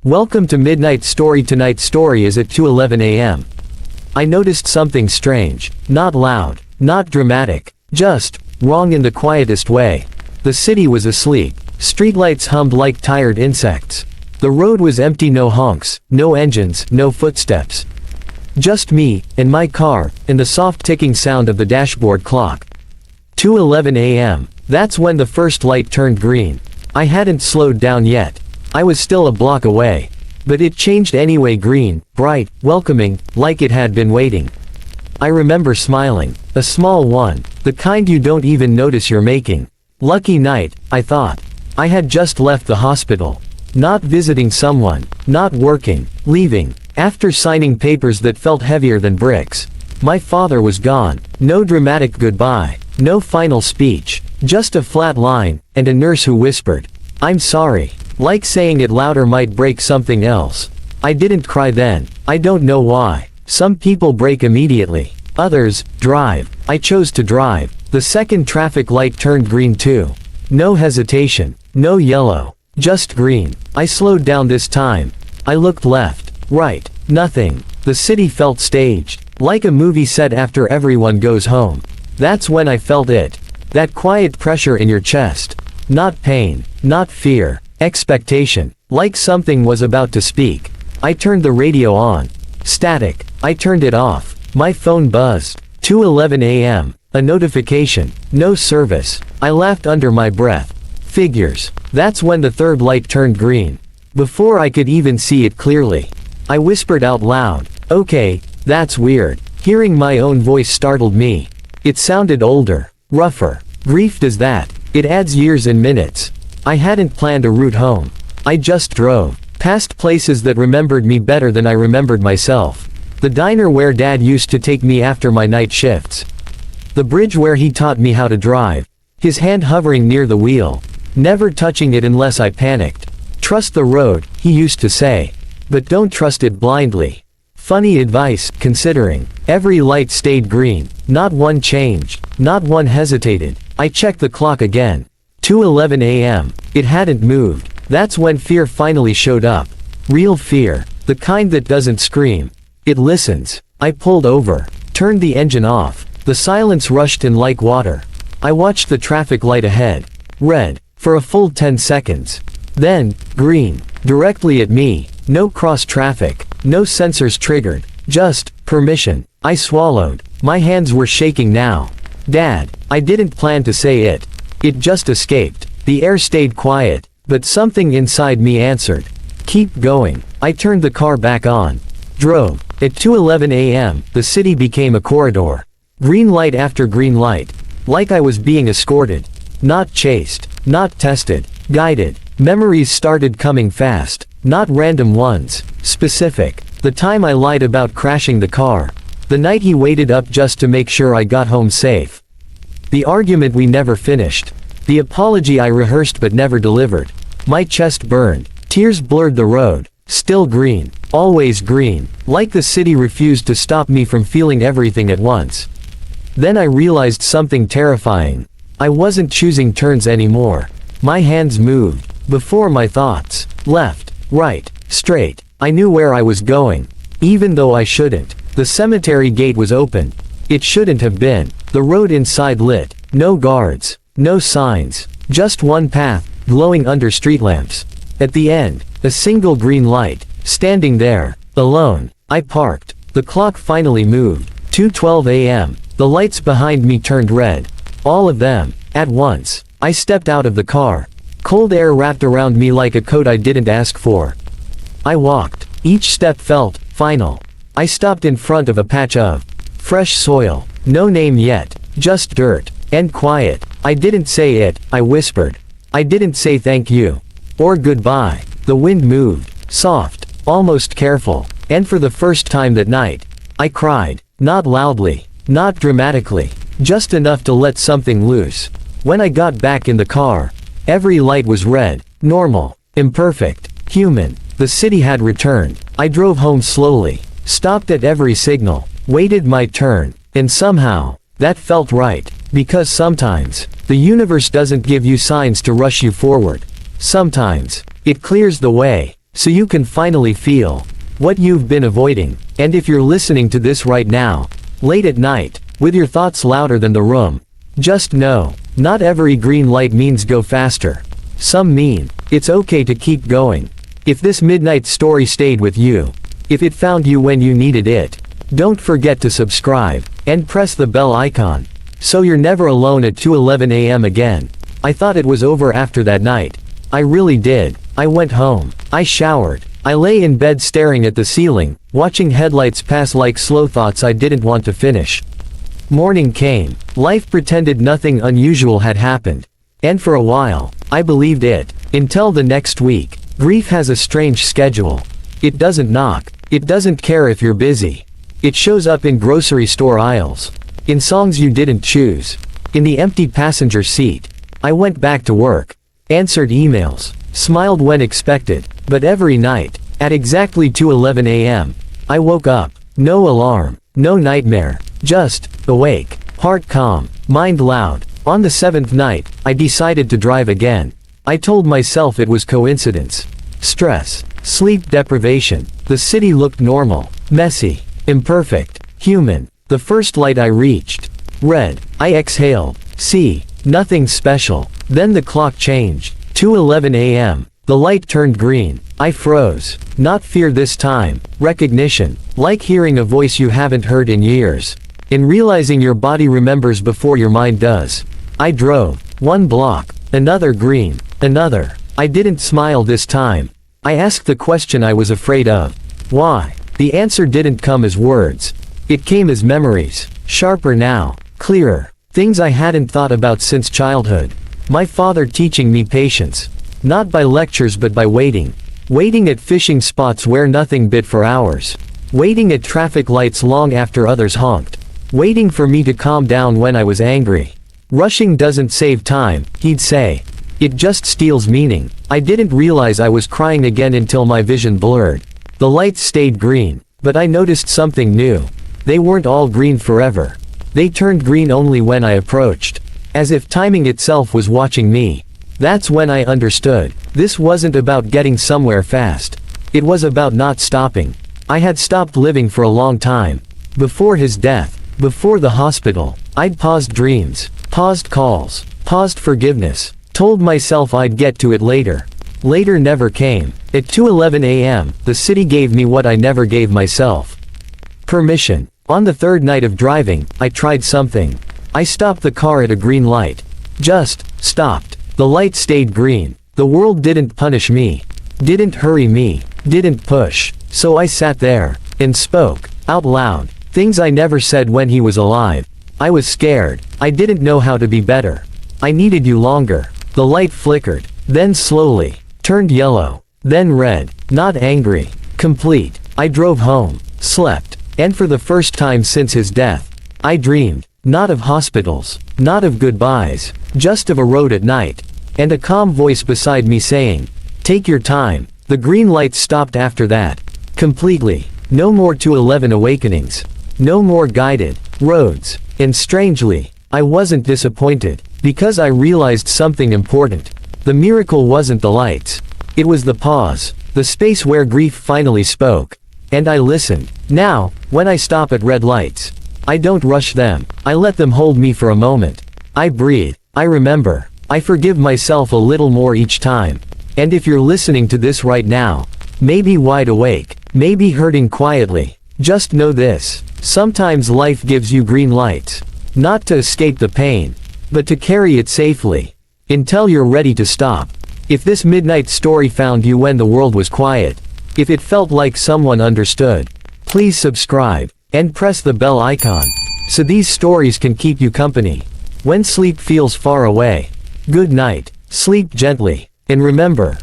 Welcome to Midnight Story. Tonight's story is at 2:11 a.m. I noticed something strange. Not loud, not dramatic, just wrong in the quietest way. The city was asleep. Streetlights hummed like tired insects. The road was empty, no honks, no engines, no footsteps. Just me, and my car, and the soft ticking sound of the dashboard clock. 2:11 a.m. That's when the first light turned green. I hadn't slowed down yet. I was still a block away. But it changed anyway, green, bright, welcoming, like it had been waiting. I remember smiling. A small one, the kind you don't even notice you're making. Lucky night, I thought. I had just left the hospital. Not visiting someone, not working, leaving, after signing papers that felt heavier than bricks. My father was gone. No dramatic goodbye, no final speech, just a flat line, and a nurse who whispered, "I'm sorry." Like saying it louder might break something else. I didn't cry then. I don't know why. Some people break immediately. Others, drive. I chose to drive. The second traffic light turned green too. No hesitation. No yellow. Just green. I slowed down this time. I looked left, right. Nothing. The city felt staged. Like a movie set after everyone goes home. That's when I felt it. That quiet pressure in your chest. Not pain. Not fear. Expectation. Like something was about to speak. I turned the radio on. Static. I turned it off. My phone buzzed. 2:11 a.m. A notification. No service. I laughed under my breath. Figures. That's when the third light turned green. Before I could even see it clearly. I whispered out loud, "Okay, that's weird." Hearing my own voice startled me. It sounded older, rougher. Grief does that. It adds years in minutes. I hadn't planned a route home. I just drove, past places that remembered me better than I remembered myself. The diner where Dad used to take me after my night shifts. The bridge where he taught me how to drive. His hand hovering near the wheel. Never touching it unless I panicked. Trust the road, he used to say. But don't trust it blindly. Funny advice, considering. Every light stayed green. Not one changed. Not one hesitated. I checked the clock again. 2:11 a.m. It hadn't moved. That's when fear finally showed up. Real fear. The kind that doesn't scream. It listens. I pulled over. Turned the engine off. The silence rushed in like water. I watched the traffic light ahead. Red. For a full 10 seconds. Then, green. Directly at me. No cross traffic. No sensors triggered. Just, permission. I swallowed. My hands were shaking now. Dad. I didn't plan to say it. It just escaped. The air stayed quiet, but something inside me answered. Keep going. I turned the car back on. Drove. At 2:11 a.m., the city became a corridor. Green light after green light. Like I was being escorted. Not chased. Not tested. Guided. Memories started coming fast. Not random ones. Specific. The time I lied about crashing the car. The night he waited up just to make sure I got home safe. The argument we never finished. The apology I rehearsed but never delivered. My chest burned. Tears blurred the road. Still green. Always green. Like the city refused to stop me from feeling everything at once. Then I realized something terrifying. I wasn't choosing turns anymore. My hands moved. Before my thoughts. Left. Right. Straight. I knew where I was going. Even though I shouldn't. The cemetery gate was open. It shouldn't have been. The road inside lit. No guards. No signs. Just one path, glowing under street lamps. At the end, a single green light. Standing there, alone. I parked. The clock finally moved. 2:12 a.m. The lights behind me turned red. All of them, at once. I stepped out of the car. Cold air wrapped around me like a coat I didn't ask for. I walked. Each step felt final. I stopped in front of a patch of fresh soil. No name yet. Just dirt. And quiet. I didn't say it, I whispered. I didn't say thank you. Or goodbye. The wind moved. Soft. Almost careful. And for the first time that night, I cried. Not loudly. Not dramatically. Just enough to let something loose. When I got back in the car, every light was red. Normal. Imperfect. Human. The city had returned. I drove home slowly. Stopped at every signal. Waited my turn. And somehow, that felt right. Because sometimes, the universe doesn't give you signs to rush you forward. Sometimes, it clears the way. so you can finally feel what you've been avoiding. And if you're listening to this right now, late at night, with your thoughts louder than the room, just know, not every green light means go faster. Some mean, it's okay to keep going. If this midnight story stayed with you, if it found you when you needed it, don't forget to subscribe, and press the bell icon, so you're never alone at 2:11 a.m. again. I thought it was over after that night. I really did. I went home. I showered. I lay in bed staring at the ceiling, watching headlights pass like slow thoughts I didn't want to finish. Morning came. Life pretended nothing unusual had happened. And for a while, I believed it. Until the next week. Grief has a strange schedule. It doesn't knock. It doesn't care if you're busy. It shows up in grocery store aisles. In songs you didn't choose. In the empty passenger seat. I went back to work. Answered emails. Smiled when expected. But every night, at exactly 2:11 a.m., I woke up. No alarm. No nightmare. Just, awake. Heart calm. Mind loud. On the 7th night, I decided to drive again. I told myself it was coincidence. Stress. Sleep deprivation. The city looked normal. Messy. Imperfect. Human. The first light I reached. Red. I exhaled. See. Nothing special. Then the clock changed. 2:11 a.m. The light turned green. I froze. Not fear this time. Recognition. Like hearing a voice you haven't heard in years. In realizing your body remembers before your mind does. I drove. One block. Another green. Another. I didn't smile this time. I asked the question I was afraid of. Why? The answer didn't come as words. It came as memories. Sharper now. Clearer. Things I hadn't thought about since childhood. My father teaching me patience. Not by lectures but by waiting. Waiting at fishing spots where nothing bit for hours. Waiting at traffic lights long after others honked. Waiting for me to calm down when I was angry. Rushing doesn't save time, he'd say. It just steals meaning. I didn't realize I was crying again until my vision blurred. The lights stayed green, but I noticed something new. They weren't all green forever. They turned green only when I approached. As if timing itself was watching me. That's when I understood. This wasn't about getting somewhere fast. It was about not stopping. I had stopped living for a long time. Before his death. Before the hospital. I'd paused dreams. Paused calls. Paused forgiveness. Told myself I'd get to it later. Later never came. At 2:11 a.m., the city gave me what I never gave myself. Permission. On the third night of driving, I tried something. I stopped the car at a green light. Just stopped. The light stayed green. The world didn't punish me. Didn't hurry me. Didn't push. So I sat there and spoke out loud. Things I never said when he was alive. I was scared. I didn't know how to be better. I needed you longer. The light flickered. Then slowly. Turned yellow. Then red. Not angry. Complete. I drove home. Slept. And for the first time since his death, I dreamed. Not of hospitals. Not of goodbyes. Just of a road at night. And a calm voice beside me saying, take your time. The green light stopped after that. Completely. No more 2:11 awakenings. No more guided roads. And strangely, I wasn't disappointed, because I realized something important. The miracle wasn't the lights. It was the pause. The space where grief finally spoke. And I listened. Now, when I stop at red lights, I don't rush them. I let them hold me for a moment. I breathe. I remember. I forgive myself a little more each time. And if you're listening to this right now, maybe wide awake, maybe hurting quietly, just know this. Sometimes life gives you green lights. Not to escape the pain, but to carry it safely. Until you're ready to stop. If this midnight story found you when the world was quiet, if it felt like someone understood, please subscribe, and press the bell icon, so these stories can keep you company. When sleep feels far away. Good night, sleep gently, and remember,